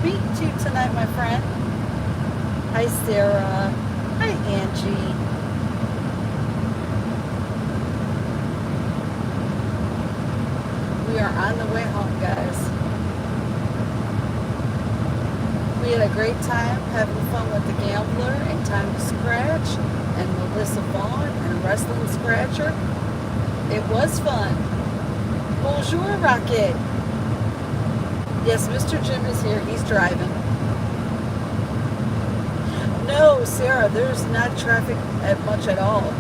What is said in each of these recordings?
meet you tonight, my friend. Hi, Sarah. Hi, Angie. We are on the way home, guys. We had a great time having fun with the Gambler and Time to Scratch and Melissa Vaughn and Wrasslin Scratcher. It was fun. Bonjour, Rocket. Yes, Mr. Jim is here. He's driving. No, Sarah, there's not traffic much at all.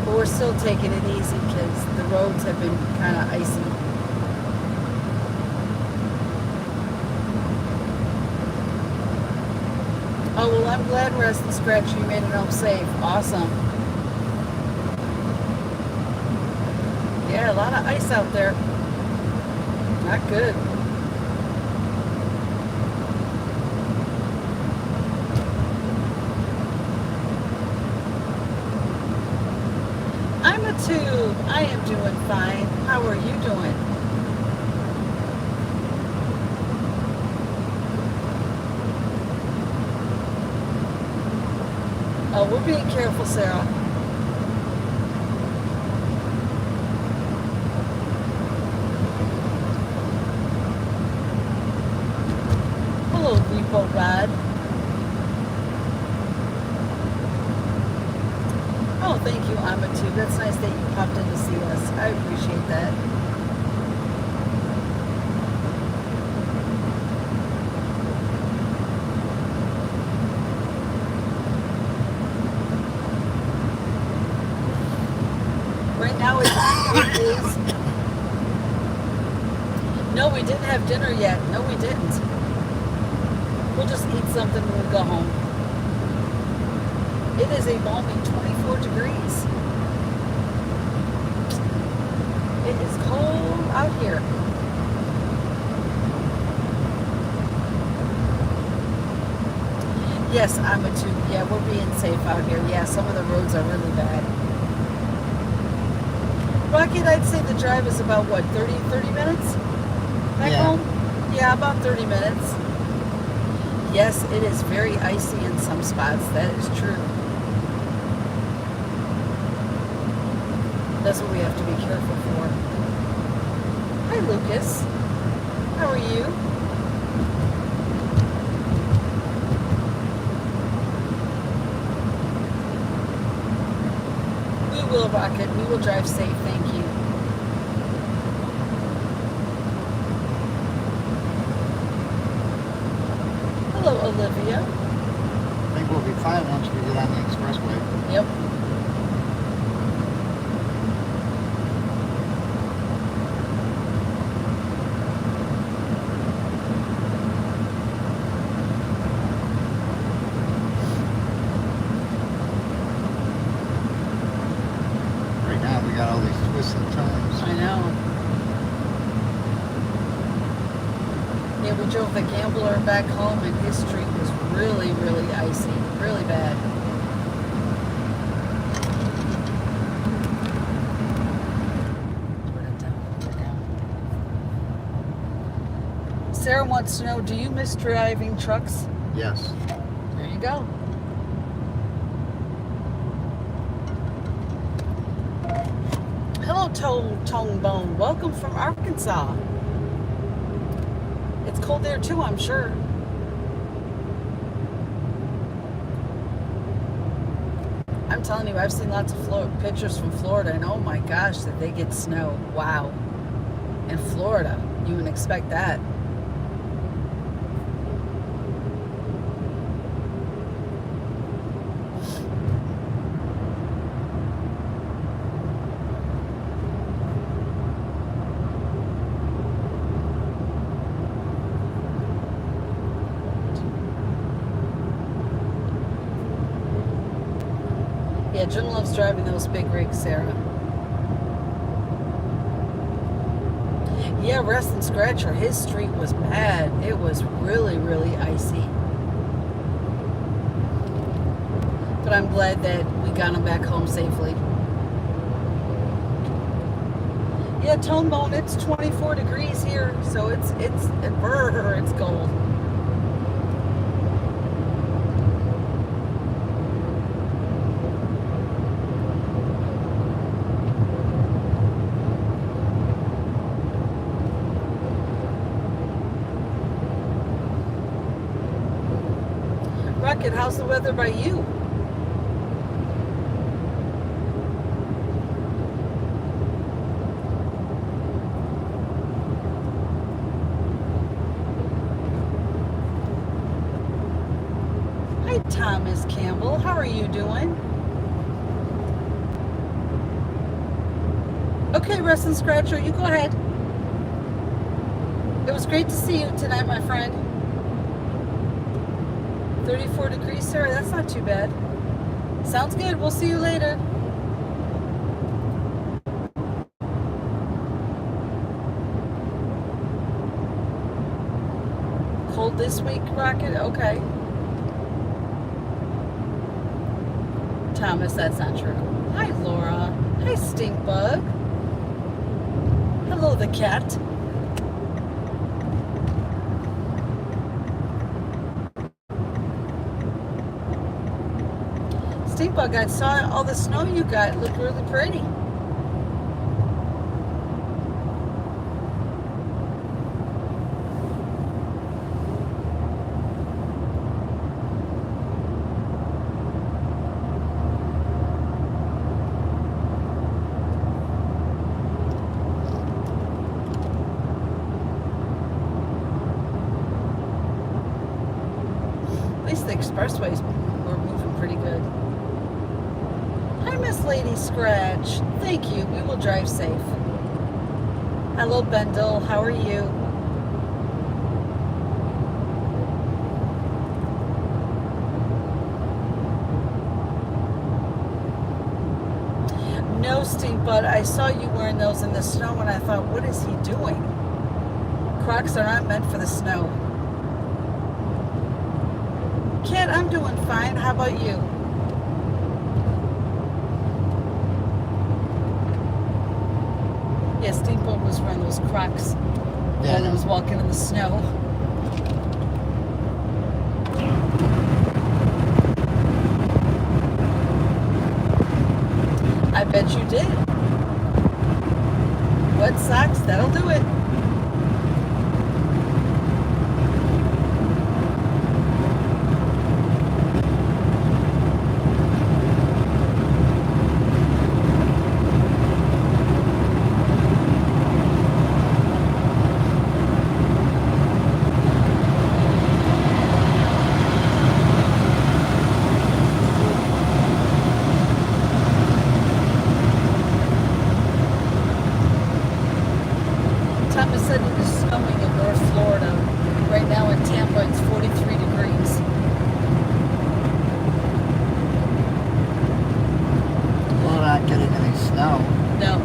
But we're still taking it easy because the roads have been kind of icy. Oh, well, I'm glad, Wrasslin Scratcher, you made it home safe. Awesome. Yeah, a lot of ice out there. Not good. I'm a tube. I am doing fine. How are you doing? Oh, we're being careful, Sarah. Hello, Repo Rod. Oh, thank you, Amatu. That's nice that you popped in to see us. I appreciate that. Right now it is. No, we didn't have dinner yet. No, we didn't. We'll just eat something when we go home. It is a balmy 24 degrees. It is cold out here. Yes, I'm a tube. Yeah, we're being safe out here. Yeah, some of the roads are really bad. Rocket, I'd say the drive is about, what, 30 minutes back home? Yeah, about 30 minutes. Yes, it is very icy in some spots. That is true. That's what we have to be careful for. Hi, Lucas. How are you? We will, Rocket. We will drive safe. Thank you. Hello, Olivia. I think we'll be fine once we get on the expressway. Yep. Right now we got all these twists and turns. I know. Yeah, we drove the Gambler back home and his street was really, really icy. Really bad. Put it down, put it down. Sarah wants to know, do you miss driving trucks? Yes. There you go. Hello, Tone Bone. Welcome from Arkansas. It's cold there too, I'm sure. I'm telling you, I've seen lots of pictures from Florida, and oh my gosh, did they get snow. Wow. In Florida, you wouldn't expect that. Yeah, Jim loves driving those big rigs, Sarah. Yeah, Wrasslin Scratcher, his street was bad. It was really, really icy. But I'm glad that we got him back home safely. Yeah, Tone Bone, it's 24 degrees here, so it's cold. Rocket, how's the weather by you? Hi, Thomas Campbell. How are you doing? Okay, Wrestling Scratcher, you go ahead. It was great to see you tonight, my friend. 34 degrees, Sarah. That's not too bad. Sounds good. We'll see you later. Cold this week, Rocket? Okay. Thomas, that's not true. Hi, Laura. Hi, Stinkbug. Hello, the cat. Stinkbug, I saw all the snow you got. It looked really pretty. At least the expressways were moving pretty good. Hi, Miss Lady Scratch. Thank you. We will drive safe. Hello, Bendel. How are you? No, Stink Bud. I saw you wearing those in the snow and I thought, what is he doing? Crocs are not meant for the snow. Kid, I'm doing fine. How about you? Yeah, Steamboat was wearing those Crocs while he was walking in the snow. I bet you did. Wet socks, that'll do it. Thomas said it is snowing in North Florida. Right now in Tampa, it's 43 degrees. We're not getting any snow. No.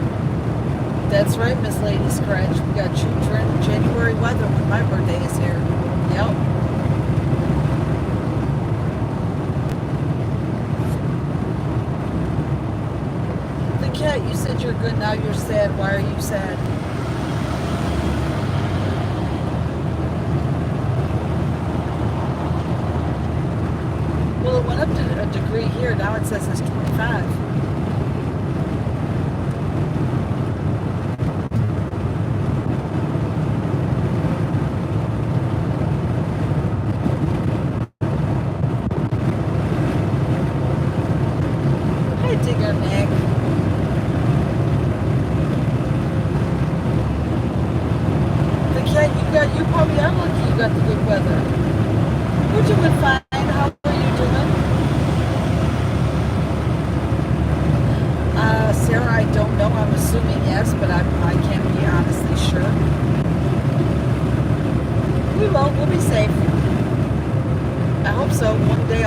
That's right, Miss Lady Scratch. We got January weather when my birthday is here. Yep. The cat, you said you're good, now you're sad. Why are you sad? Well, it went up to a degree here. Now it says it's 25. Hi, Digger Nick. The cat, you probably are lucky you got the good weather. We're doing fine. How are you doing? Sarah, I don't know. I'm assuming yes, but I can't be honestly sure. We will. We'll be safe. I hope so. One day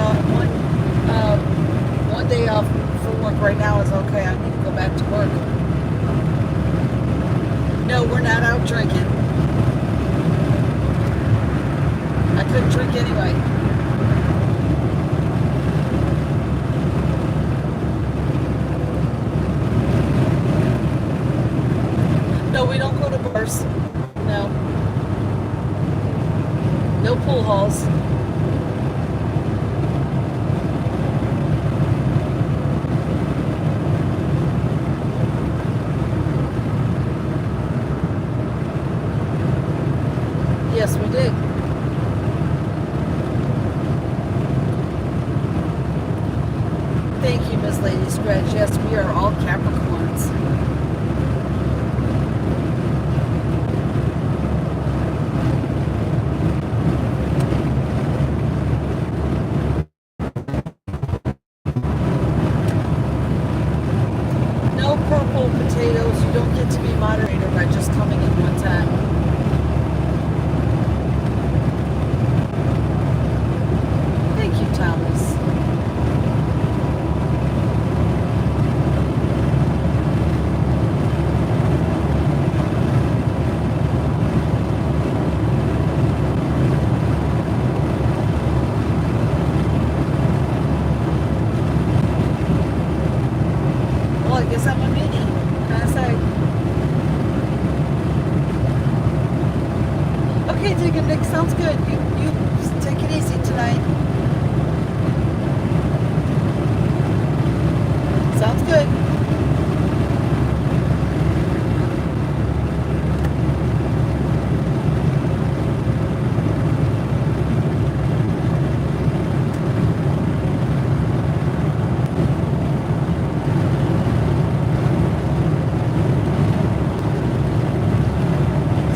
off for work right now is okay. I need to go back to work. No, we're not out drinking. I couldn't drink anyway. outdoors. No. No pool halls. Yes, we did. Thank you, Miss Lady Scratch. Yes, we are all Capricorns. No purple potatoes. You don't get to be moderator by just coming in one time. Thank you, Thomas. Well, I guess I'm a mini. Kind of say. Okay, Digger Nick, sounds good. You take it easy tonight. Sounds good.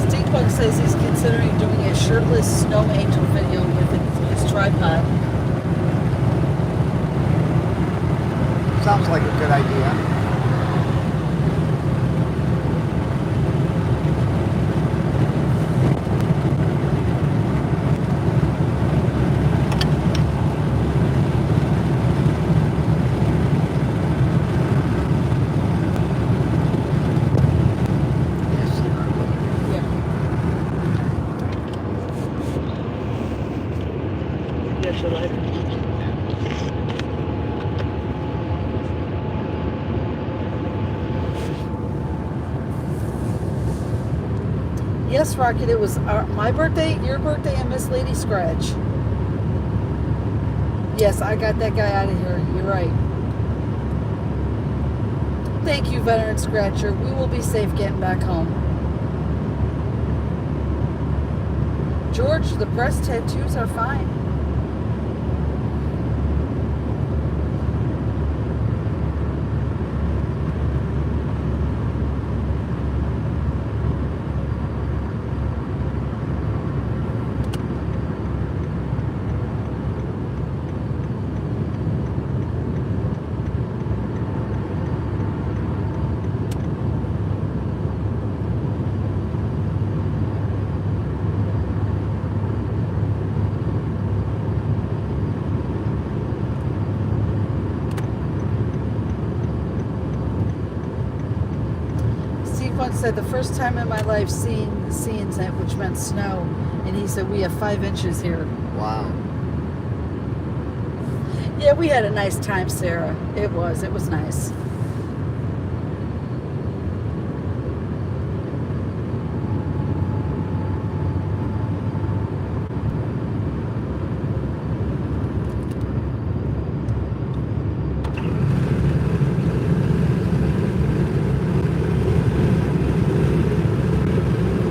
Steampunk says he's considering doing a shirtless snow angel video with his tripod. Sounds like a good idea. Yes, Yeah. Yes, I like it. Yes, Rocket, it was my birthday, your birthday, and Miss Lady Scratch. Yes, I got that guy out of here. You're right. Thank you, Veteran Scratcher. We will be safe getting back home. George, the breast tattoos are fine. Steampunk said the first time in my life seeing that, which meant snow, and he said we have 5 inches here. Wow. Yeah, we had a nice time, Sarah. It was nice.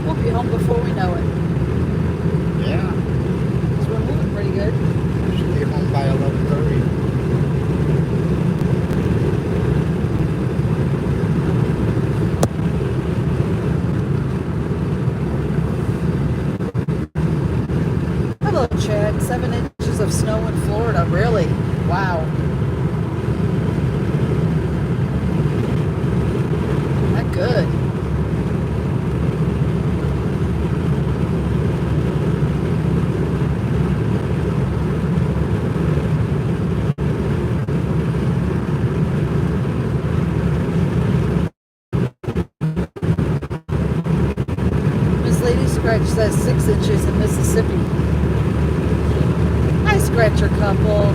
We'll be home before we know it. Yeah. 'Cause we're moving pretty good. Should be home by 11:30. Hello, Chad. 7 inches of snow in Florida. Really? Wow. Not good. Miss Lady Scratch says 6 inches in Mississippi. Hi, Scratcher couple.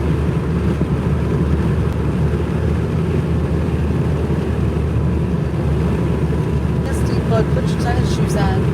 Yes, Steve Bug, put your tennis shoes on.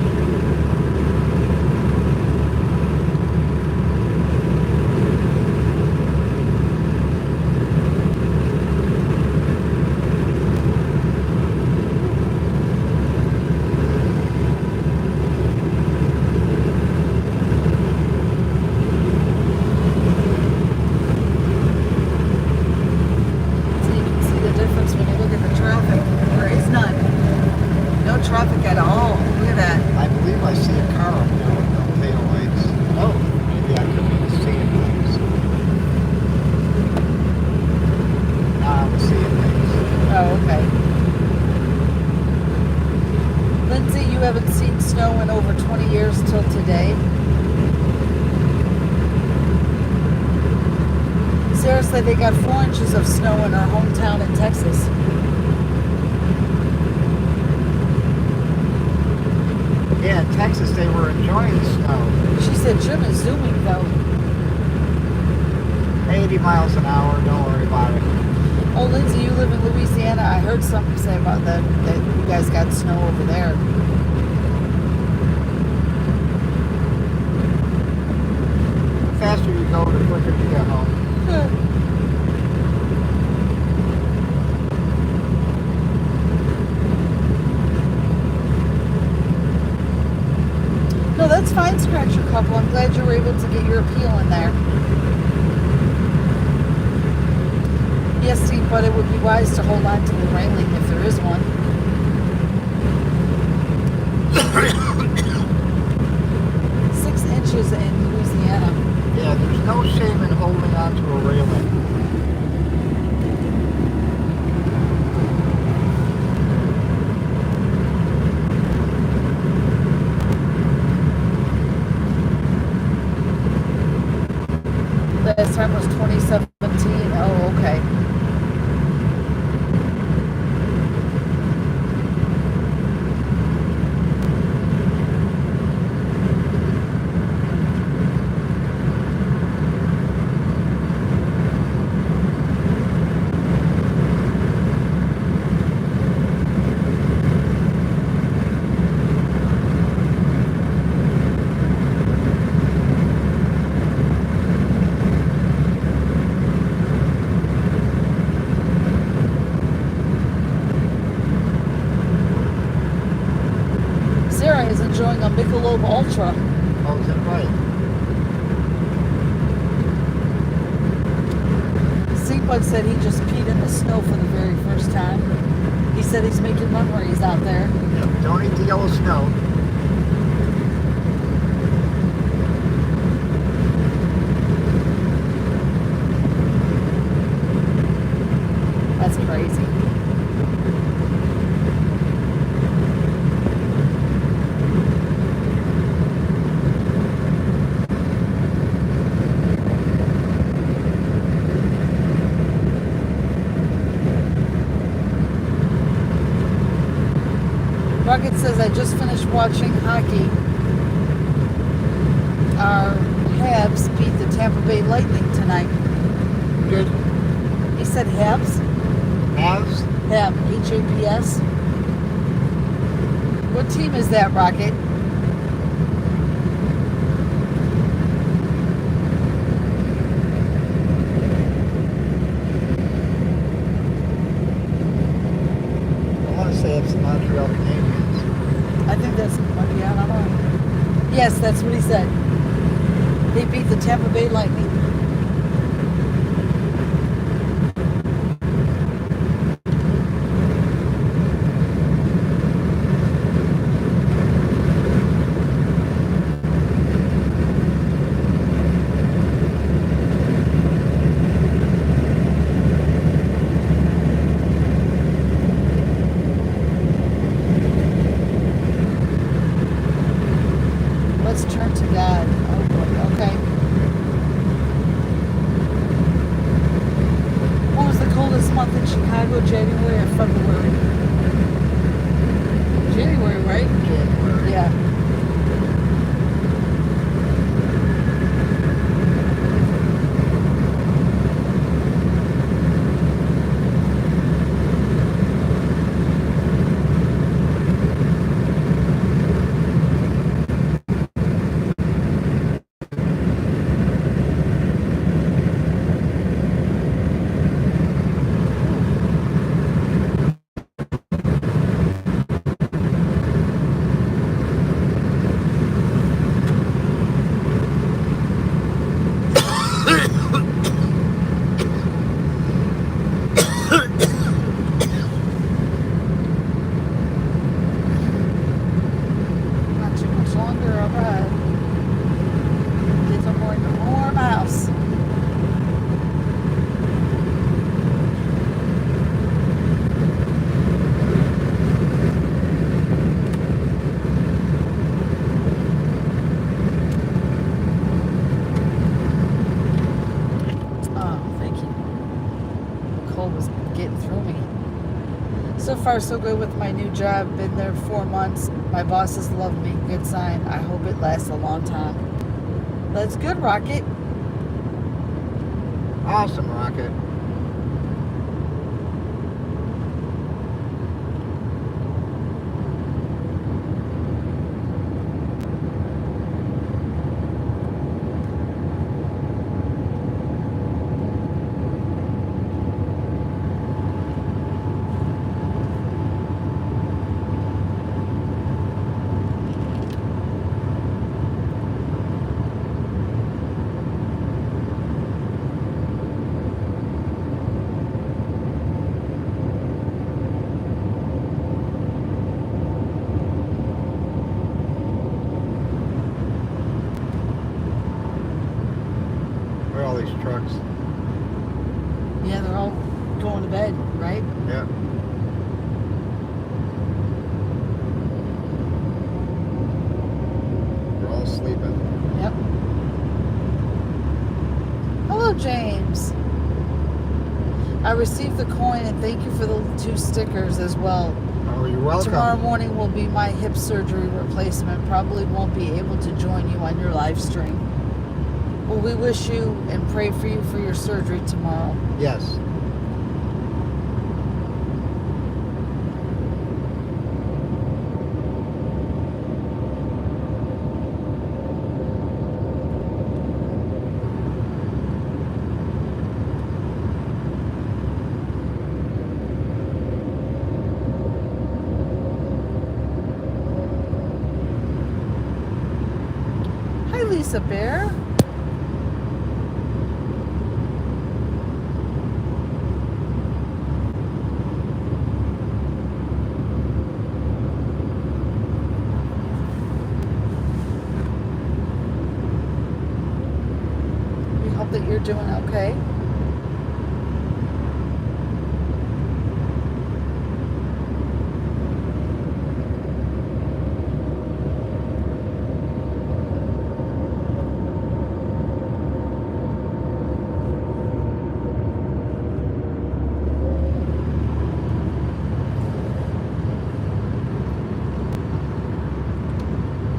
over 20 years till today. Seriously, they got 4 inches of snow in our hometown in Texas. Yeah, in Texas they were enjoying the snow. She said Jim is zooming though. 80 miles an hour, don't worry about it. Oh, Lindsay, you live in Louisiana. I heard something say about that you guys got snow over there. The faster you go, the quicker you get home. No, that's fine, Scratcher Couple. I'm glad you were able to get your appeal in there. Yes, Steve, but it would be wise to hold on to the railing if there is one. Six inches in Louisiana. Yeah, there's no shame in holding on to a railing. Last time was 2017. Oh, okay. Sarah is enjoying a Michelob Ultra. Oh, is that right? Seabud said he just peed in the snow for the very first time. He said he's making memories out there. Yep. Don't eat the yellow snow. That's crazy. Rocket says, I just finished watching hockey. Our Habs beat the Tampa Bay Lightning tonight. Good. He said Habs? Halves? Hab, H-A-B-S. What team is that, Rocket? I want to say it's the Montreal Canadiens. I think that's, yeah, I don't know. Yes, that's what he said. They beat the Tampa Bay Lightning. Let's turn to God. Oh boy, okay. What was the coldest month in Chicago, January or February? January, right? January. Yeah. So far, so good with my new job. Been there 4 months. My bosses love me. Good sign. I hope it lasts a long time. That's good, Rocket. Awesome, Rocket. Where are all these trucks? Yeah, they're all going to bed, right? Yeah. They're all sleeping. Yep. Hello, James. I received the coin and thank you for the 2 stickers as well. Oh, you're welcome. Tomorrow morning will be my hip surgery replacement. Probably won't be able to join you on your live stream. Well, we wish you and pray for you for your surgery tomorrow. Yes. Hi, Lisa Bear. We hope that you're doing okay.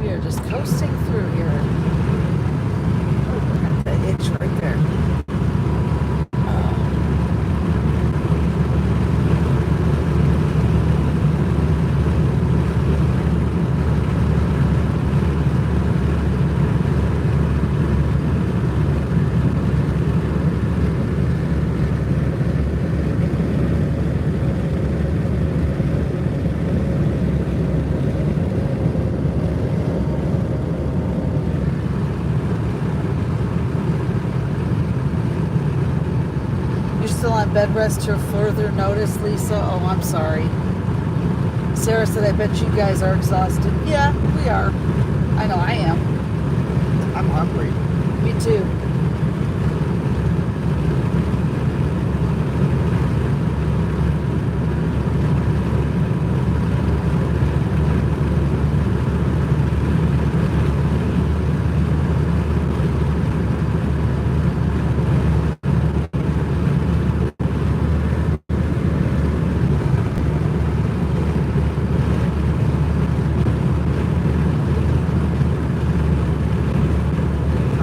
We are just coasting through here. Oh, look at that itch right there. You're still on bed rest till further notice, Lisa? Oh, I'm sorry. Sarah said, I bet you guys are exhausted. Yeah, we are. I know I am. I'm hungry. Me too.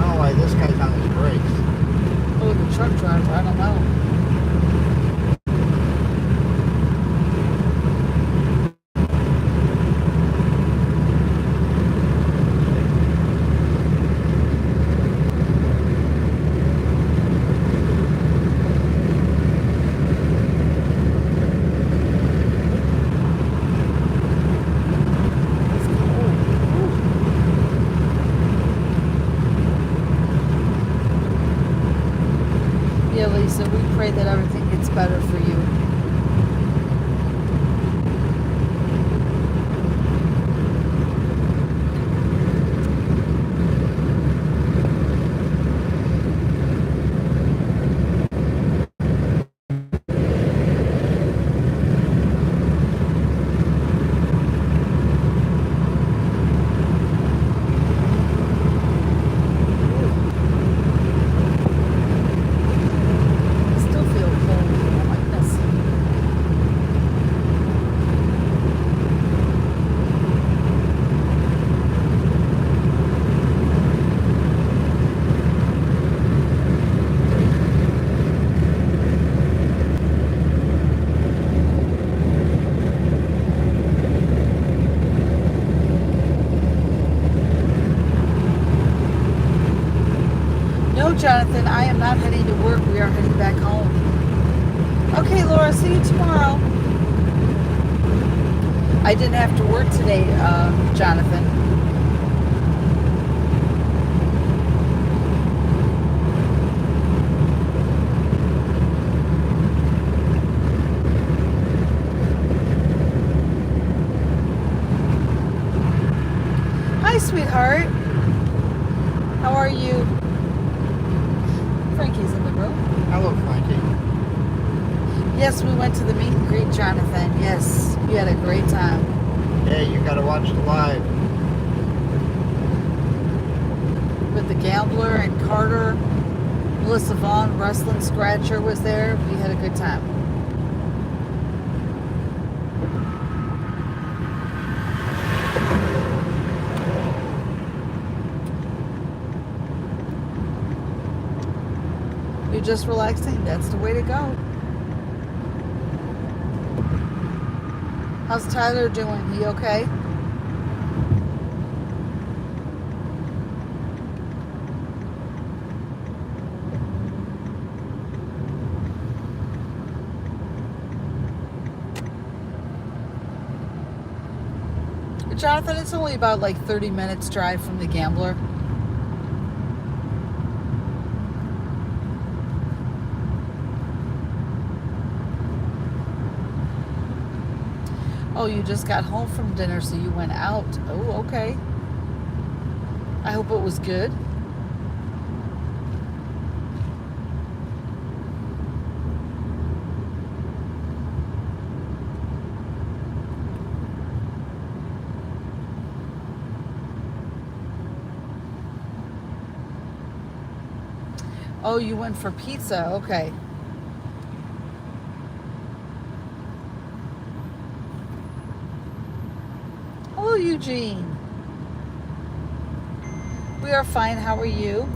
Oh, why this guy's on No, Jonathan, I am not heading to work. We are heading back home. Okay, Laura, see you tomorrow. I didn't have to work today, Jonathan. Hi, sweetheart. How are you? Frankie's in the room. Hello, Frankie. Yes, we went to the meet and greet, Jonathan. Yes, we had a great time. Hey, you gotta watch the live. With the Gambler and Carter. Melissa Vaughn Wrasslin Scratcher was there. We had a good time. You're just relaxing. That's the way to go. How's Tyler doing? He okay? Jonathan, it's only about like 30 minutes drive from the Gambler. Oh, you just got home from dinner, so you went out. Oh, okay. I hope it was good. Oh, you went for pizza. Okay. Hello, Eugene. We are fine. How are you?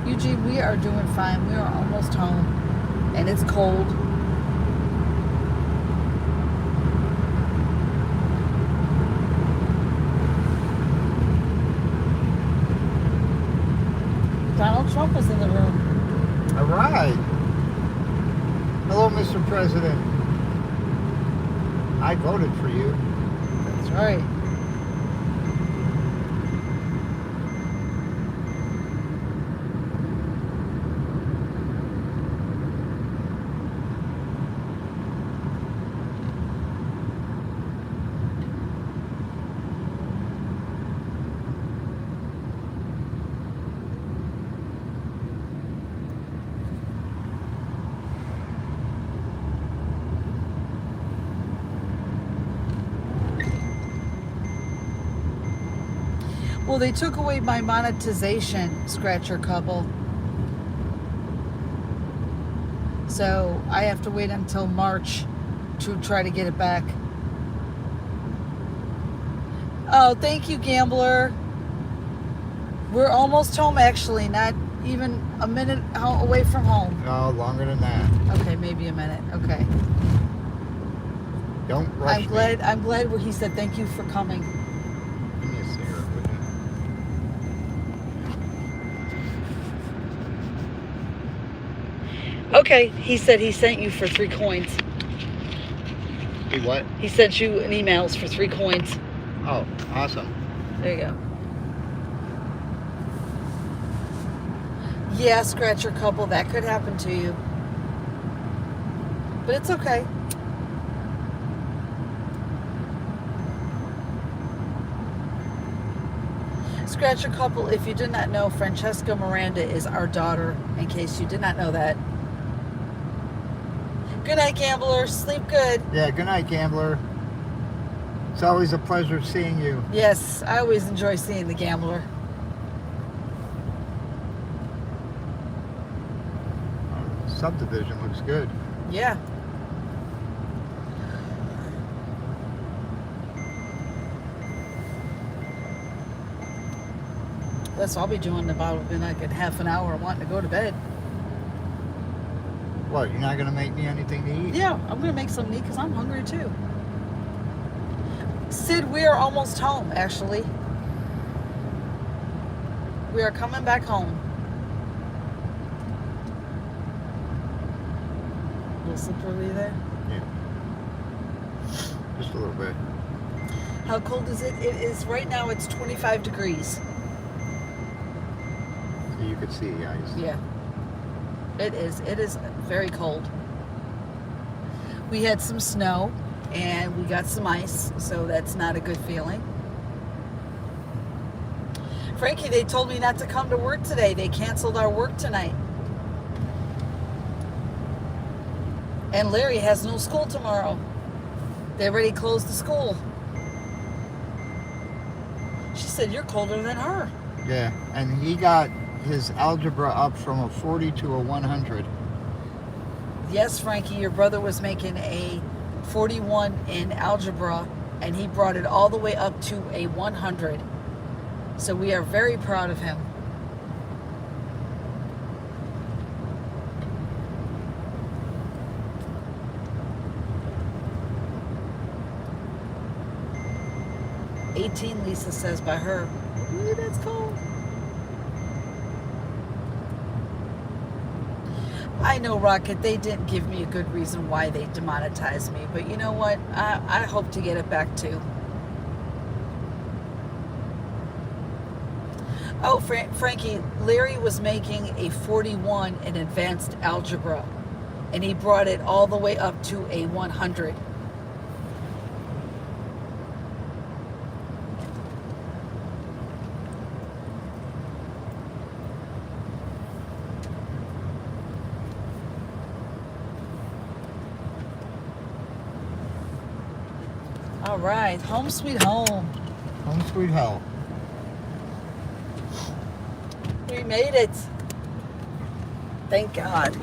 Eugene, we are doing fine. We are almost home, and it's cold. Donald Trump is in the room. All right. Hello, Mr. President. I voted for you. That's right. Well, they took away my monetization, Scratcher couple. So I have to wait until March to try to get it back. Oh, thank you, Gambler. We're almost home, actually. Not even a minute away from home. No, longer than that. Okay, maybe a minute. Okay. Don't rush I'm glad he said thank you for coming. Give me a cigarette, would you? Okay, he said he sent you for 3 coins. Hey, what? He sent you an emails for 3 coins. Oh, awesome. There you go. Yeah, Scratcher couple, that could happen to you. But it's okay. Scratcher couple, if you did not know, Francesca Miranda is our daughter, in case you did not know that. Good night, Gambler. Sleep good. Yeah, good night, Gambler. It's always a pleasure seeing you. Yes, I always enjoy seeing the gambler. Subdivision looks good. Yeah. That's what I'll be doing about in like a half an hour, wanting to go to bed. What, you're not going to make me anything to eat? Yeah, I'm going to make some meat because I'm hungry too. Sid, we are almost home, actually. We are coming back home. A little slippery there. Yeah. Just a little bit. How cold is it? It is, right now it's 25 degrees. So you could see the ice. Yeah. It is very cold. We had some snow and we got some ice, so that's not a good feeling. Frankie, they told me not to come to work today. They canceled our work tonight. And Larry has no school tomorrow. They already closed the school. She said, you're colder than her. Yeah, and he got his algebra up from a 40 to a 100. Yes, Frankie, your brother was making a 41 in algebra, and he brought it all the way up to a 100. So we are very proud of him. Lisa says by her. Ooh, that's cold. I know, Rocket, they didn't give me a good reason why they demonetized me, but you know what? I hope to get it back too. Oh, Frankie, Larry was making a 41 in advanced algebra, and he brought it all the way up to a 100. All right, home sweet home. Home sweet hell. We made it. Thank God.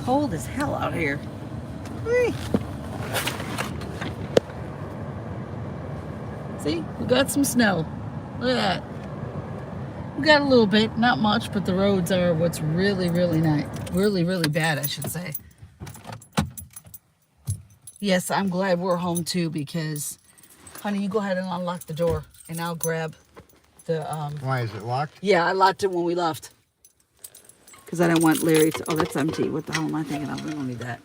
Cold as hell out here. Whee. See, we got some snow. Look at that. We got a little bit, not much, but the roads are what's really, really really bad, I should say. Yes, I'm glad we're home too, because, honey, you go ahead and unlock the door, and I'll grab the. Why is it locked? Yeah, I locked it when we left, because I didn't want Larry to. Oh, that's empty. What the hell am I thinking of? We don't need that.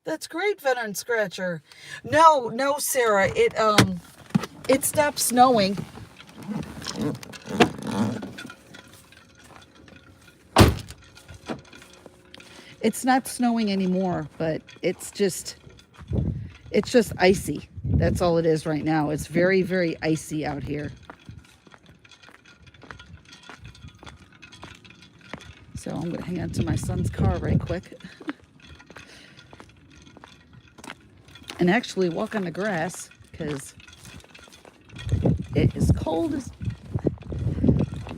That's great, Veteran Scratcher. No, Sarah. It stopped snowing. It's not snowing anymore, but it's just icy. That's all it is right now. It's very, very icy out here. So I'm gonna hang on to my son's car right quick. And actually walk on the grass, because it is cold as,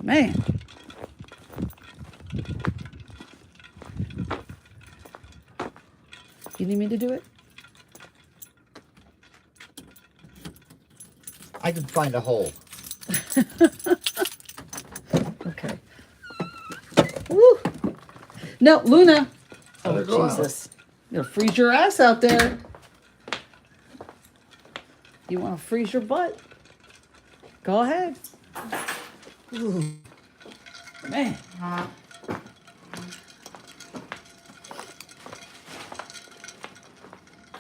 man. You need me to do it? I can find a hole. Okay. Woo! No, Luna. Oh, Let her go out. Jesus. You'll freeze your ass out there. You want to freeze your butt? Go ahead. Ooh. Man.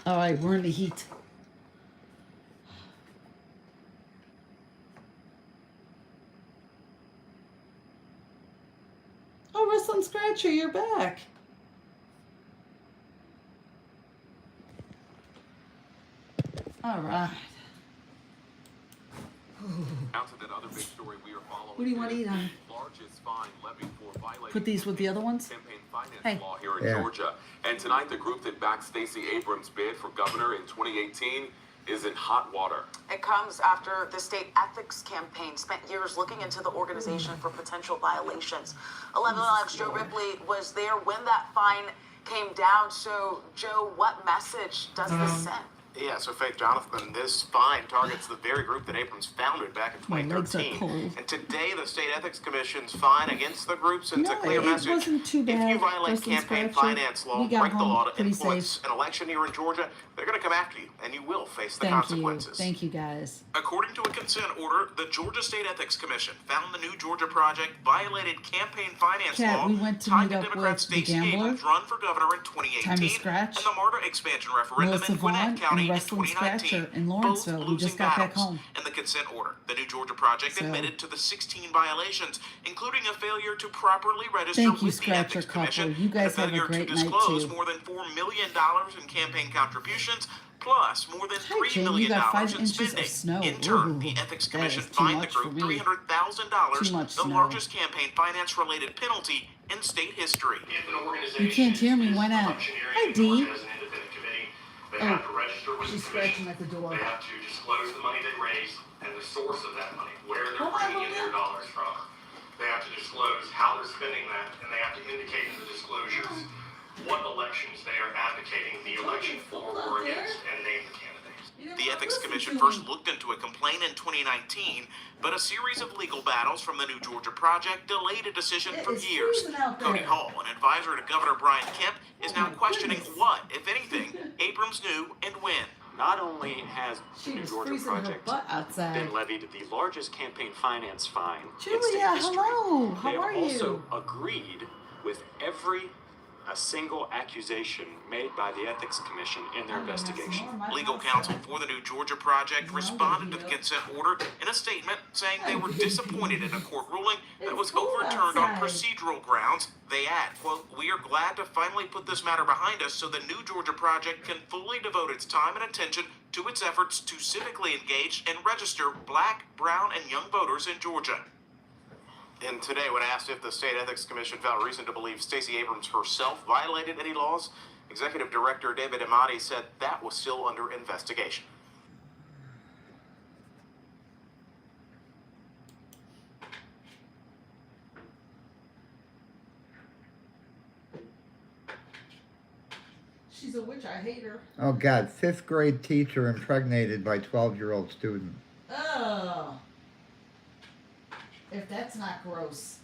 All right, we're in the heat. Oh, Wrasslin Scratcher, you're back. All right. story we are following. What do you want to eat, honey? Largest fine levied for violating Put these with the other ones? campaign finance Hey. law here in Yeah. Georgia. And tonight, the group that backed Stacey Abrams' bid for governor in 2018 is in hot water. It comes after the state ethics campaign spent years looking into the organization for potential violations. 11-11's Joe Ripley was there when that fine came down. So, Joe, what message does this send? Yeah, so Faith Jonathan, this fine targets the very group that Abrams founded back in My legs are 2013. cold. And today, the State Ethics Commission's fine against the group sends a clear it message. wasn't too If bad. you violate Wrestling campaign Scratcher. finance law, We got break the home law to pretty influence safe. an election here in Georgia, they're going to come after you, and you will face the Thank consequences. you. Thank you, guys. According to a consent order, the Georgia State Ethics Commission found the New Georgia Project violated campaign finance Kat, law we went to tied meet to up Democrat with the Stacey Gambler, Abrams' run for governor in 2018 Time to Scratch, and the MARTA expansion referendum Melissa in Gwinnett Vaughn, County and in Wrestling 2019. Scratcher in Both Lawrenceville. We losing just got back battles. home. In the consent order, the New Georgia Project So- admitted to the 16 violations, including a failure to properly register Thank you, with the Scratcher Ethics couple. Commission, You guys and have a a failure great to night, disclose too. more than $4 million in campaign contributions, plus more than Hi, $3 Jane. You million got 5 in inches of spending. snow. In turn, Ooh, the Ethics that Commission is too fined the much for group me. $300,000, Too much the snow. largest campaign finance-related penalty in state history. If an organization You can't hear me. Why is not? functioning Hi, in Dee. Georgia as an independent committee, they Oh, have to register with she's the commission. scratching at the door. They have to disclose the money they raise and the source of that money, where they're Oh, my bringing in their Lord. dollars from. They have to disclose how they're spending that, and they have to indicate in the disclosures what elections they are advocating the election for or against, and name the candidates. The Ethics Commission first looked into a complaint in 2019, but a series of legal battles from the New Georgia Project delayed a decision It for is years. freezing out Cody there. Hall, an advisor to Governor Brian Kemp, is Oh now my questioning goodness. what, if anything, Abrams knew and when. Not only has the She New was Georgia freezing her Project butt outside. been levied the largest campaign finance fine in Julia, state history, hello. How they have are also you? agreed with every single accusation made by the Ethics Commission in their I'm gonna have some investigation. more. My Legal mouth's counsel done. for the New Georgia Project No, responded to the Julia. consent order in a statement saying they were Hey, disappointed in a court ruling that It's was cold overturned on outside. procedural grounds. They add, quote, "We are glad to finally put this matter behind us so the New Georgia Project can fully devote its time and attention to its efforts to civically engage and register Black, brown, and young voters in Georgia." And today, when asked if the State Ethics Commission found reason to believe Stacey Abrams herself violated any laws, Executive Director David Amati said that was still under investigation. She's a witch. I hate her. Oh God, 5th grade teacher impregnated by 12-year-old student. Oh. If that's not gross.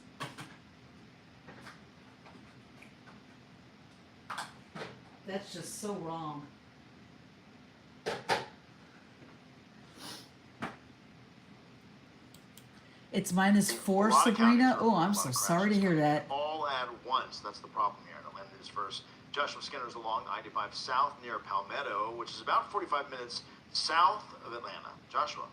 That's just so wrong. It's -4, Sabrina. Oh, I'm so sorry to hear that. All at once. That's the problem here. Atlanta News First. Joshua Skinner's along I-85 South near Palmetto, which is about 45 minutes south of Atlanta. Joshua.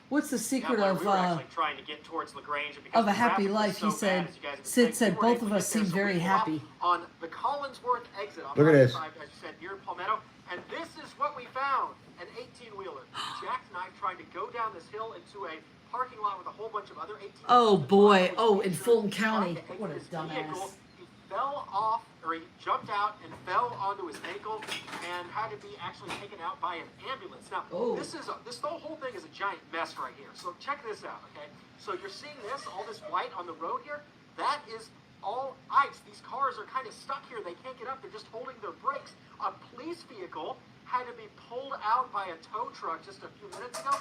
What's the secret We of were actually trying to get towards LaGrange because of a the happy traffic was life? so He said. bad, as you guys have Sid said, said we weren't both able of to us get there, seem so we very pulled happy. off on the Collinsworth exit on Look at this. I-85, as you said, near Palmetto, and this is what we found: an 18-wheeler. Jackknife trying to go down this hill into a parking lot with a whole bunch of other 18-wheelers. Oh boy! Which Oh, in featured Fulton trying County. to exit What a his vehicle. dumbass. He fell off, or he jumped out and fell onto his ankle, and had to be actually taken out by an ambulance. Now, Oh. this whole thing is a giant mess right here. So check this out, okay? So you're seeing this, all this white on the road here. That is all ice. These cars are kind of stuck here. They can't get up. They're just holding their brakes. A police vehicle had to be pulled out by a tow truck just a few minutes ago.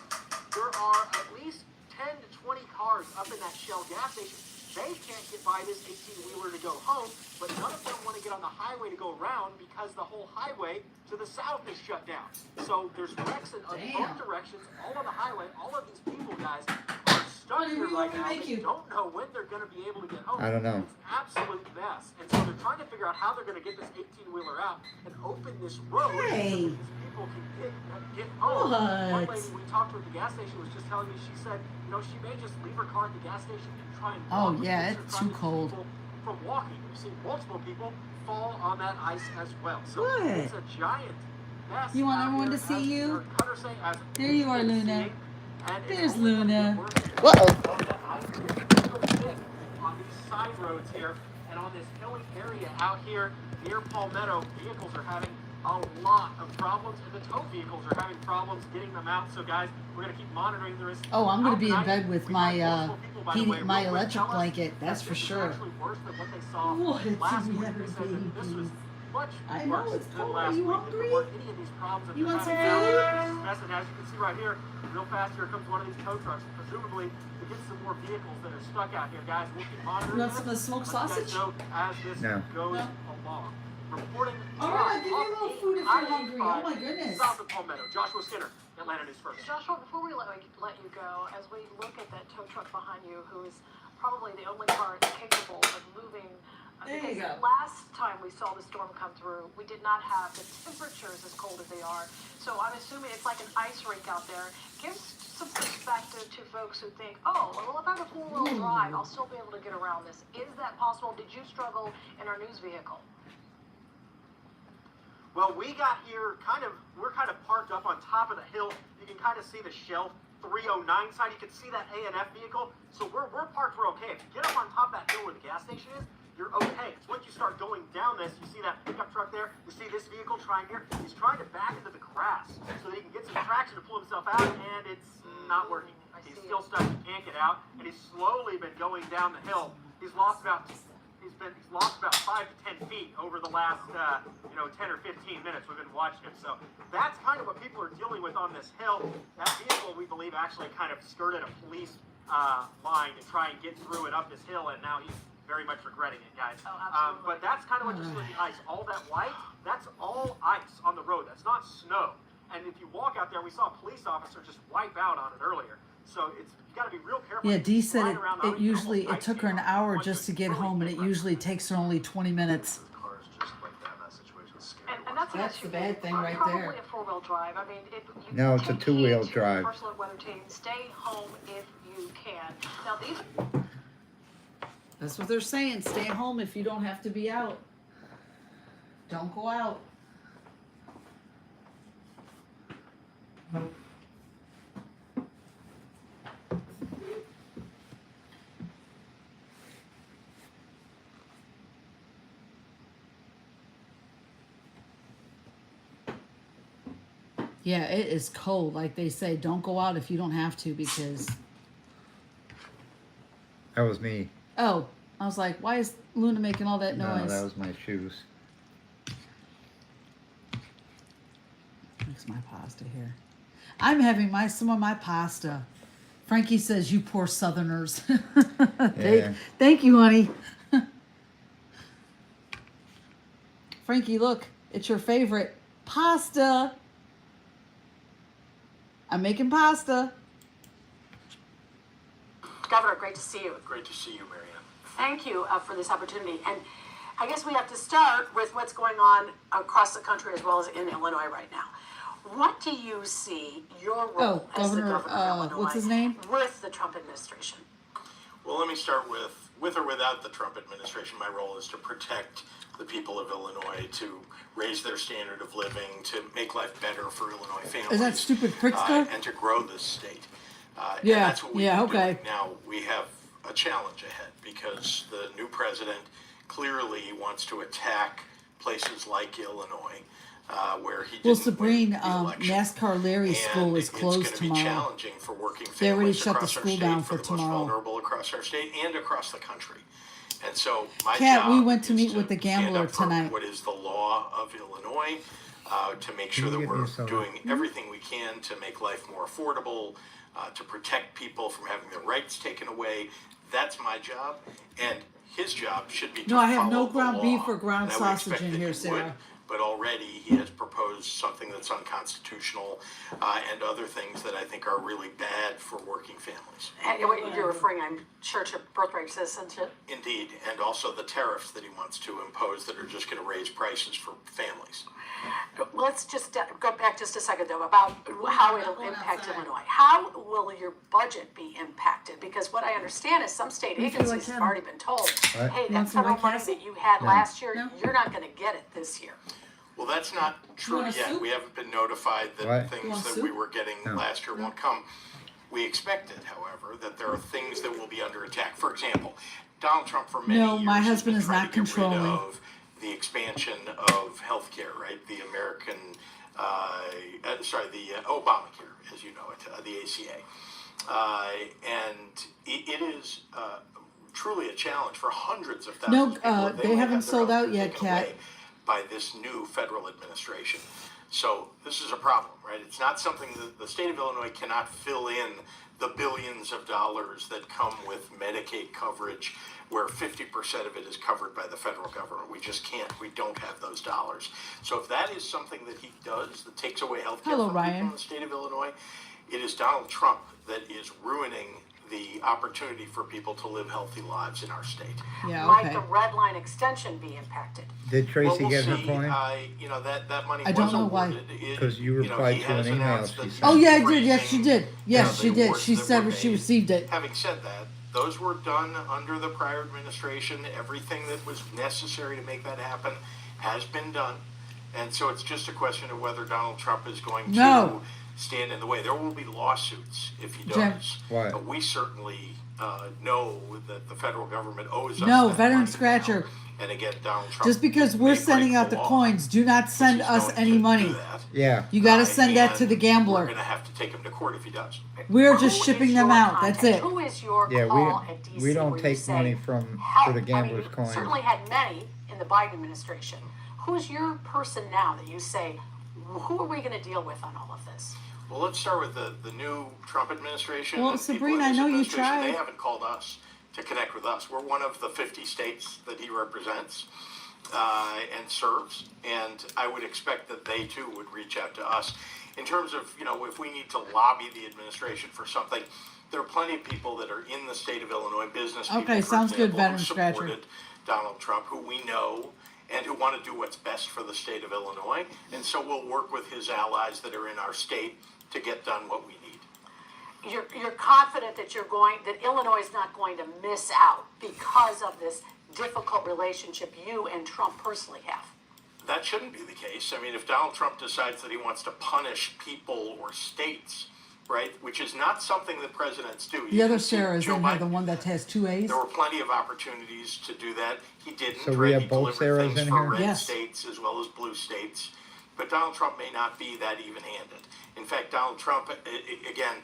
There are at least 10 to 20 cars up in that Shell gas station. They can't get by this 18-wheeler to go home, but none of them want to get on the highway to go around because the whole highway to the south is shut down. So there's wrecks in Damn. both directions, all on the highway. All of these people, guys, are stuck Honey, here we right wanna now. make They you. don't know when they're going to be able to get home. I don't know. It's an absolute mess. And so they're trying to figure out how they're going to get this 18-wheeler out and open this road so Hey. that these people can get home. One What? lady we talked to at the gas station was just telling me, she said, you know, she may just leave her car at the gas station and try and Oh, walk. yeah, because it's they're too trying to keep cold. people from walking. We've seen multiple people fall on that ice as well. So Good. it's a giant mess. You want out everyone here, to see as you? your cutter say, as There you are, we've been Luna. seeing. And it's There's only gonna Luna. get worse. On these side roads here and on this hilly area out here near Palmetto, vehicles are having a lot of problems, and the tow vehicles are having problems getting them out. So guys, we're gonna keep monitoring the risk. Oh, I'm gonna be in Tonight, bed with we my had multiple people, by the way, my real quick, electric tell us blanket. that That's for this is sure. actually worse than what they saw What? last week. Yeah, They said that this was much I know, worse it's than cold. last Are you week. hungry? There weren't any of these problems that You they're want some having food? now. This is mess, and as you can see right here, real fast, here comes one of these tow trucks, presumably to get some more vehicles that are stuck out here, guys. We'll keep monitoring You want this. some of the smoked Let you guys sausage? know as this No. goes No. along. Reporting All right, give me a little off food if you're hungry. Oh my I-85 goodness. South of Palmetto. Joshua Skinner, Atlanta News First. Joshua, before we let you go, as we look at that tow truck behind you, who is probably the only car capable of moving, There you because go. last time we saw the storm come through, we did not have the temperatures as cold as they are. So I'm assuming it's like an ice rink out there. Give some perspective to folks who think, oh, well, if I have a four-wheel drive, I'll still be able to get around this. Is that possible? Did you struggle in our news vehicle? Well, we got here we're kind of parked up on top of the hill. You can kind of see the Shell 309 side. You can see that A&F vehicle. So we're parked, we're okay. If you get up on top of that hill where the gas station is, you're okay. It's once you start going down this, you see that pickup truck there, you see this vehicle trying here. He's trying to back into the grass so that he can get some traction to pull himself out, and it's not working. He's still stuck, he can't get out, and he's slowly been going down the hill. He's lost about 5 to 10 feet over the last 10 or 15 minutes. We've been watching him. So that's kind of what people are dealing with on this hill. That vehicle, we believe, actually kind of skirted a police line to try and get through and up this hill, and now he's very much regretting it, guys. Oh, absolutely. But that's kind of what you see with the ice. All that white, that's all ice on the road. That's not snow. And if you walk out there, we saw a police officer just wipe out on it earlier. So you got to be real careful. Yeah, Dee said Flying around the it usually almost it took her an icy hour once just to it's get really home, and it different. usually takes her only 20 minutes. And that's That's the bad thing right probably there. a four-wheel drive. I mean, you No, can it's a take two-wheel heed to drive. Personal weather team. Stay home if you can. Now these. That's what they're saying. Stay home if you don't have to be out. Don't go out. Yeah, it is cold. Like they say, don't go out if you don't have to, because... That was me. Oh, I was like, why is Luna making all that No, noise? that was my shoes. Mix my pasta here. I'm having some of my pasta. Frankie says, you poor Southerners. Yeah. Thank you, honey. Frankie, look, it's your favorite pasta. I'm making pasta. Governor, great to see you. Great to see you, Marianne. Thank you for this opportunity. And I guess we have to start with what's going on across the country as well as in Illinois right now. What do you see your role as the Governor, governor of Illinois what's his name? with the Trump administration? Well, let me start with or without the Trump administration. My role is to protect the people of Illinois, to raise their standard of living, to make life better for Illinois families. Is that stupid Pritzker? And to grow this state. And Yeah, that's what we've yeah, been doing. okay. Now, we have a challenge ahead because the new president clearly wants to attack places like Illinois, where he didn't Well, win Sabrine, the election. NASCAR Larry's And school is it's closed going to be tomorrow. challenging for working families They already shut the across our school state, down for for the most tomorrow. vulnerable across our state and across the country. And so my Kat, job we went to is meet with the stand gambler up for tonight. what is the law of Illinois, to make sure Can that you get we're me some? doing everything we can to make life more affordable, to protect people from having their rights taken away. That's my job, and his job should be to No, I have no follow the ground law. beef or ground And I would sausage expect in that here, he Sarah. would, but already he has proposed something that's unconstitutional and other things that I think are really bad for working families. And what you're referring, I'm sure, to birthright citizenship. Indeed, and also the tariffs that he wants to impose that are just going to raise prices for families. Let's just go back just a second, though, about how it'll impact Illinois. How will your budget be impacted? Because what I understand is some state You feel like agencies have Kevin? already been told, What? hey, You that want some federal White money Castle? that you had No. last year, No. you're not gonna get it this year. Well, that's not true want a yet. soup? We haven't been notified that What? You things want that soup? we were getting No. last year won't come. We expected, however, that there are things that will be under attack. For example, Donald Trump for many No, years my has husband been is trying not to get rid controlling. of the expansion of health care, right? The American, the Obamacare, as you know it, the ACA. And it is truly a challenge for hundreds of thousands of people. They might haven't have their sold health out care yet, taken Kat. away by this new federal administration. So this is a problem, right? It's not something that the state of Illinois cannot fill in the billions of dollars that come with Medicaid coverage, where 50% of it is covered by the federal government. We just can't. We don't have those dollars. So if that is something that he does that takes away health care Hello, from Ryan. people in the state of Illinois, it is Donald Trump that is ruining the opportunity for people to live healthy lives in our state. Yeah, Might okay. the red line extension be impacted? Did Tracy Well, we'll get her see. point? That money I don't was know why. awarded. Because you replied he to an has email announced she that sent. he's Oh yeah, I did. Yes, she freezing, did. Yes, the she did. awards She that said were she made. received it. Having said that, those were done under the prior administration. Everything that was necessary to make that happen has been done. And so it's just a question of whether Donald Trump is going No. to stand in the way. There will be lawsuits if he Jim. does. Why? But we certainly know that the federal government owes us No, that Veteran money Scratcher. now. And again, Donald Trump Just because we're may sending break out the law. coins, do not send He's us going any to money. do that. Yeah. You got to send that And to the We're gambler. going to have to take him to court if he does. We're just Who shipping is them your out. That's contact? it. Who is your Yeah, call at DC we don't where you take say, money for "Help"? the gambler's I coin. mean, you certainly had many in the Biden administration. Who's your person now that you say, who are we going to deal with on all of this? Well, let's start with the new Trump administration. Well, and people Sabrina, in I this know you administration, tried. They haven't called us to connect with us. We're one of the 50 states that he represents and serves, and I would expect that they too would reach out to us. In terms of, if we need to lobby the administration for something, there are plenty of people that are in the state of Illinois, business people, Okay, for sounds good, example, Veteran who Scratcher. supported Donald Trump, who we know and who want to do what's best for the state of Illinois. And so we'll work with his allies that are in our state to get done what we need. You're confident that that Illinois is not going to miss out because of this difficult relationship you and Trump personally have. That shouldn't be the case. I mean, if Donald Trump decides that he wants to punish people or states, right, which is not something that presidents do. The You other can see Sarah is Joe in here, Biden the one that has 2 A's. There were plenty of opportunities to do that. He didn't. So we right? have He both delivered Sarahs things in for here? red Yes. states as well as blue states. But Donald Trump may not be that even-handed. In fact, Donald Trump, again,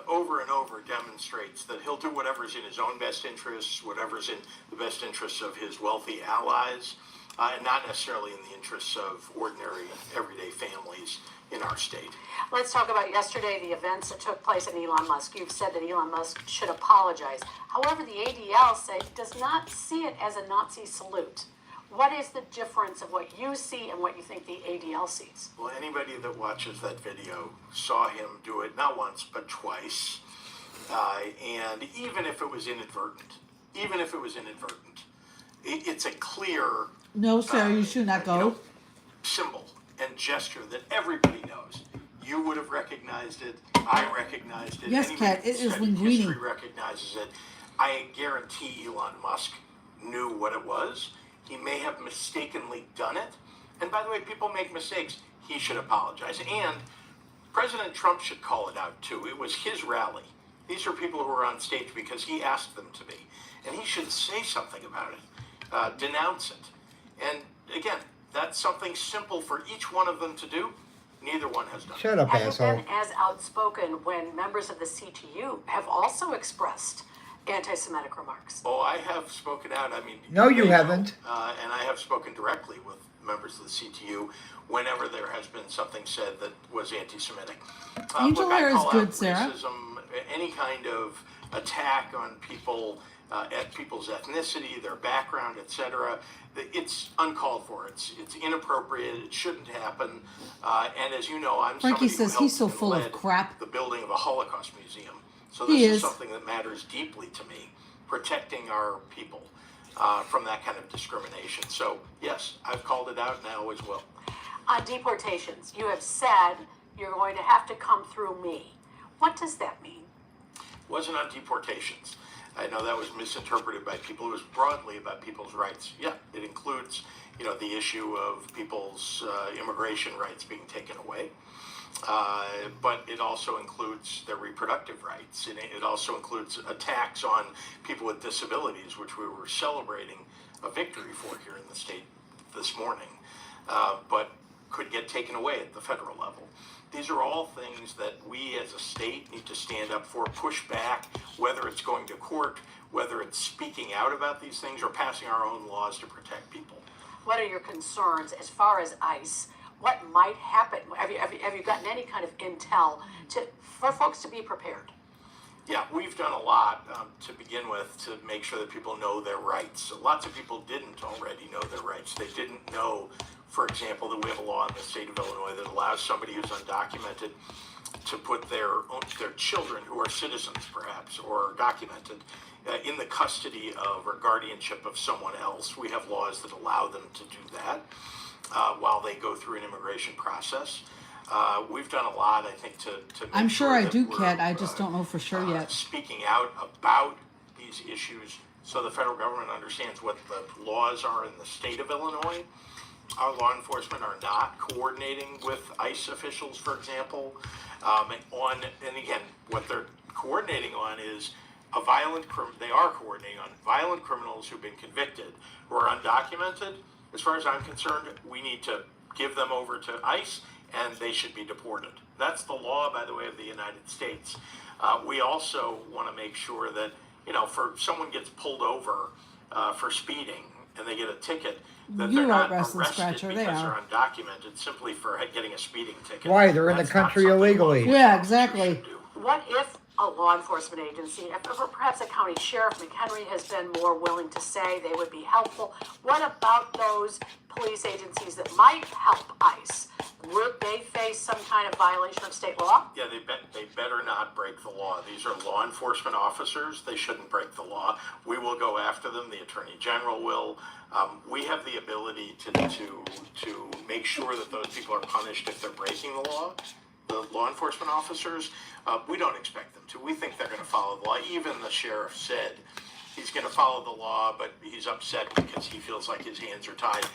over and over demonstrates that he'll do whatever's in his own best interests, whatever's in the best interests of his wealthy allies, and not necessarily in the interests of ordinary, everyday families in our state. Let's talk about yesterday, the events that took place in Elon Musk. You've said that Elon Musk should apologize. However, the ADL does not see it as a Nazi salute. What is the difference of what you see and what you think the ADL sees? Well, anybody that watches that video saw him do it not once but twice, and even if it was inadvertent, it's a clear No, Sarah, you should not go. symbol and gesture that everybody knows. You would have recognized it. I recognized it. Yes, Anybody Kat, it that's is studied linguini. history recognizes it. I guarantee Elon Musk knew what it was. He may have mistakenly done it. And by the way, people make mistakes. He should apologize. And President Trump should call it out too. It was his rally. These are people who were on stage because he asked them to be. And he should say something about it, denounce it. And again, that's something simple for each one of them to do. Neither one has done it. Shut up, Have you asshole. been as outspoken when members of the CTU have also expressed anti-Semitic remarks? Oh, I have spoken out. I mean, No, you they know, haven't. And I have spoken directly with members of the CTU whenever there has been something said that was anti-Semitic. Angel look, I hair is call good, out Sarah. racism, any kind of attack on people, at people's ethnicity, their background, etc. It's uncalled for. It's inappropriate. It shouldn't happen. And as you know, I'm Frankie somebody says who he's so helped and full of led crap. the building of a Holocaust museum. So He this is is. something that matters deeply to me, protecting our people from that kind of discrimination. So yes, I've called it out now as well. On deportations, you have said you're going to have to come through me. What does that mean? Wasn't on deportations. I know that was misinterpreted by people. It was broadly about people's rights. Yeah, it includes, the issue of people's immigration rights being taken away. But it also includes their reproductive rights, and it also includes attacks on people with disabilities, which we were celebrating a victory for here in the state this morning, but could get taken away at the federal level. These are all things that we as a state need to stand up for, push back, whether it's going to court, whether it's speaking out about these things or passing our own laws to protect people. What are your concerns as far as ICE? What might happen? Have you gotten any kind of intel for folks to be prepared? Yeah, we've done a lot to begin with to make sure that people know their rights. Lots of people didn't already know their rights. They didn't know, for example, that we have a law in the state of Illinois that allows somebody who's undocumented to put their children, who are citizens perhaps, or documented, in the custody of or guardianship of someone else. We have laws that allow them to do that while they go through an immigration process. We've done a lot, I think, to make I'm sure I that do, we're, Kat. I just don't know for sure yet. Speaking out about these issues so the federal government understands what the laws are in the state of Illinois. Our law enforcement are not coordinating with ICE officials, for example, and again, what they're coordinating on is they are coordinating on violent criminals who've been convicted, who are undocumented. As far as I'm concerned, we need to give them over to ICE, and they should be deported. That's the law, by the way, of the United States. We also want to make sure that, for someone gets pulled over for speeding and they get a ticket, that they're not arrested because they're undocumented simply for getting a speeding ticket. Why? They're in the country illegally. Yeah, exactly. What if a law enforcement agency, or perhaps a county sheriff, McHenry, has been more willing to say they would be helpful? What about those police agencies that might help ICE? Would they face some kind of violation of state law? Yeah, they better not break the law. These are law enforcement officers. They shouldn't break the law. We will go after them. The Attorney General will. We have the ability to make sure that those people are punished if they're breaking the law. The law enforcement officers, we don't expect them to. We think they're going to follow the law. Even the sheriff said he's going to follow the law, but he's upset because he feels like his hands are tied.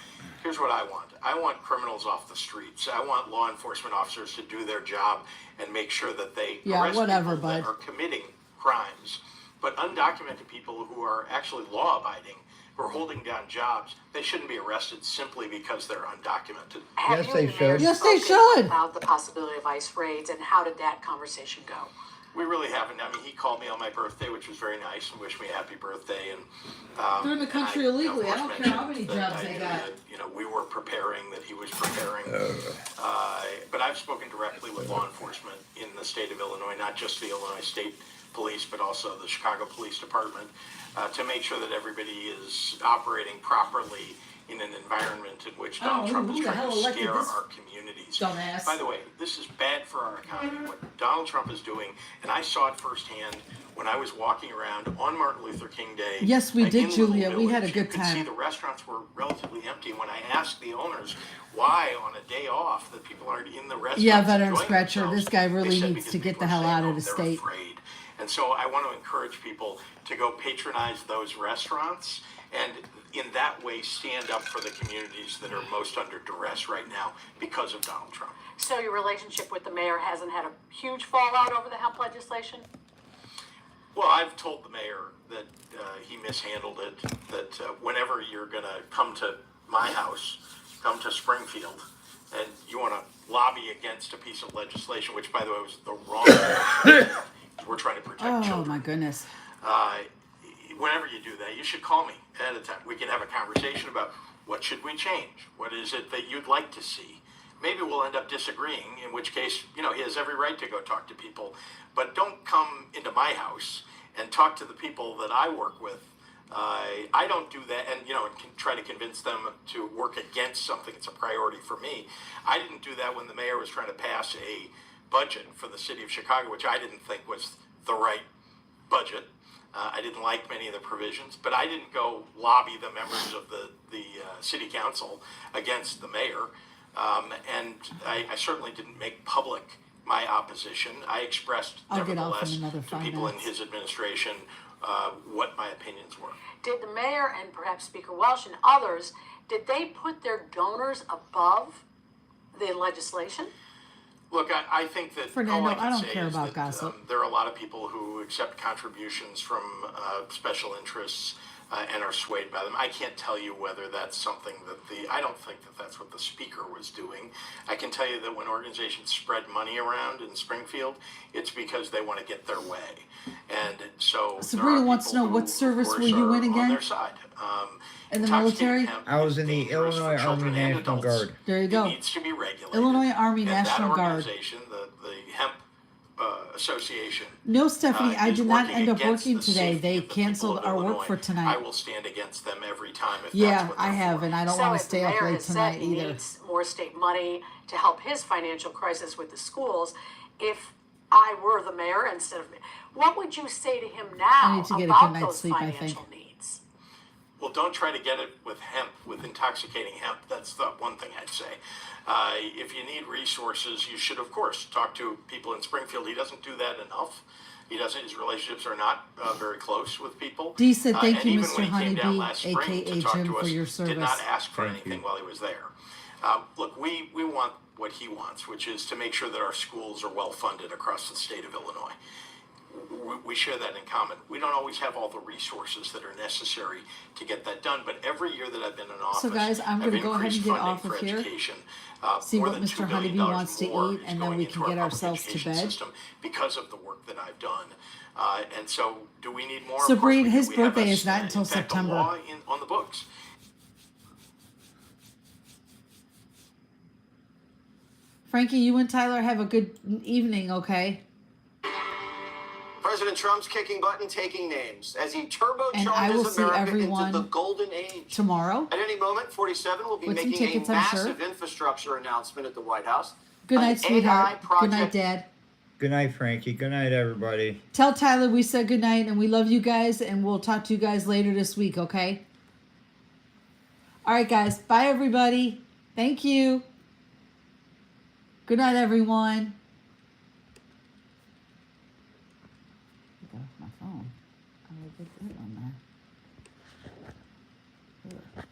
Here's what I want. I want criminals off the streets. I want law enforcement officers to do their job and make sure that they arrest people that are committing crimes. But undocumented people who are actually law-abiding, who are holding down jobs, they shouldn't be arrested simply because they're undocumented. Yes, they should. Yes, they should. About the possibility of ICE raids, and how did that conversation go? We really haven't. I mean, he called me on my birthday, which was very nice, and wished me a happy birthday. And they're in the country illegally. I don't care how many jobs they got. We were preparing, that he was preparing. But I've spoken directly with law enforcement in the state of Illinois, not just the Illinois State Police, but also the Chicago Police Department, to make sure that everybody is operating properly in an environment in which Donald Trump is trying to scare our communities. Dumbass. By the way, this is bad for our economy, what Donald Trump is doing, and I saw it firsthand when I was walking around on Martin Luther King Day. Yes, we did, Julia. We had a good You could time. see the restaurants were relatively empty. When I asked the owners why on a day off that people aren't in the restaurants, Yeah, Veteran enjoying Scratcher, themselves, this guy they really said needs because to get people the are hell staying out of home, the they're state. afraid. And so I want to encourage people to go patronize those restaurants and in that way stand up for the communities that are most under duress right now because of Donald Trump. So your relationship with the mayor hasn't had a huge fallout over the hemp legislation? Well, I've told the mayor that he mishandled it, that whenever you're going to come to my house, come to Springfield, and you want to lobby against a piece of legislation, which, by the way, was the wrong legislation. We're trying to protect children. Oh, my goodness. Whenever you do that, you should call me ahead of time. We can have a conversation about what should we change? What is it that you'd like to see? Maybe we'll end up disagreeing, in which case, he has every right to go talk to people. But don't come into my house and talk to the people that I work with. I don't do that, and try to convince them to work against something that's a priority for me. I didn't do that when the mayor was trying to pass a budget for the city of Chicago, which I didn't think was the right budget. I didn't like many of the provisions, but I didn't go lobby the members of the city council against the mayor, and I certainly didn't make public my opposition. I expressed, nevertheless, to people in his administration what my opinions were. Did the mayor and perhaps Speaker Welch and others, did they put their donors above the legislation? Look, I think that Fernando, all I can I don't say care is about that, gossip. there are a lot of people who accept contributions from special interests and are swayed by them. I can't tell you whether that's something that I don't think that that's what the speaker was doing. I can tell you that when organizations spread money around in Springfield, it's because they want to get their way. And so Sabrina there are wants to know, people what who, of service course, were you are in on again? their side. In the Intoxicating military? hemp I was is in the dangerous Illinois for children Army and National adults. Guard. There you It go. needs to be regulated. Illinois Army and National that Guard. organization, the Hemp Association. No, Stephanie, I is did not working end up against working the today. safety They of the people canceled of our work Illinois. for I tonight. will stand against them every time if Yeah, that's what I they're have, for. and I don't So want if to stay the up mayor late has said tonight he either. needs more state money to help his financial crisis with the schools, if I were the mayor instead of me, what would you say to him I now need to get a about good night's those sleep, I think. financial needs? Well, don't try to get it with hemp, with intoxicating hemp. That's the one thing I'd say. If you need resources, you should, of course, talk to people in Springfield. He doesn't do that enough. He doesn't. His relationships are not very close with people. Dee said, "Thank and you, even Mr. when he came down Honeybee, last spring aka to talk Jim, to for us, your did not service." ask for Thank anything you. while he was there. Look, we want what he wants, which is to make sure that our schools are well funded across the state of Illinois. We share that in common. We don't always have all the resources that are necessary to get that done, but every year that I've been in office, So, guys, I'm I've gonna go ahead and increased get funding off of for here, education. see More what than Mr. $2 billion Honeybee wants to more eat, is and then going we into can our get public ourselves to education bed. system because of the work that I've done. And so, do we need more? Of So, course Breen, we do. his We have birthday a- is not until in fact, a September. law on the books. Frankie, you and Tyler have a good evening, okay? President Trump's kicking butt and taking names as he And I will turbocharges see America everyone into the golden age. Tomorrow. At any moment, 47 will be With some making tickets, a I'm sure. massive infrastructure announcement at the White House. Good An night, AI sweetheart. Good project- night, Dad. Good night, Frankie. Good night, everybody. Tell Tyler we said good night and we love you guys, and we'll talk to you guys later this week, okay? All right, guys. Bye, everybody. Thank you. Good night, everyone. Get off my phone. I did that on there. Ugh.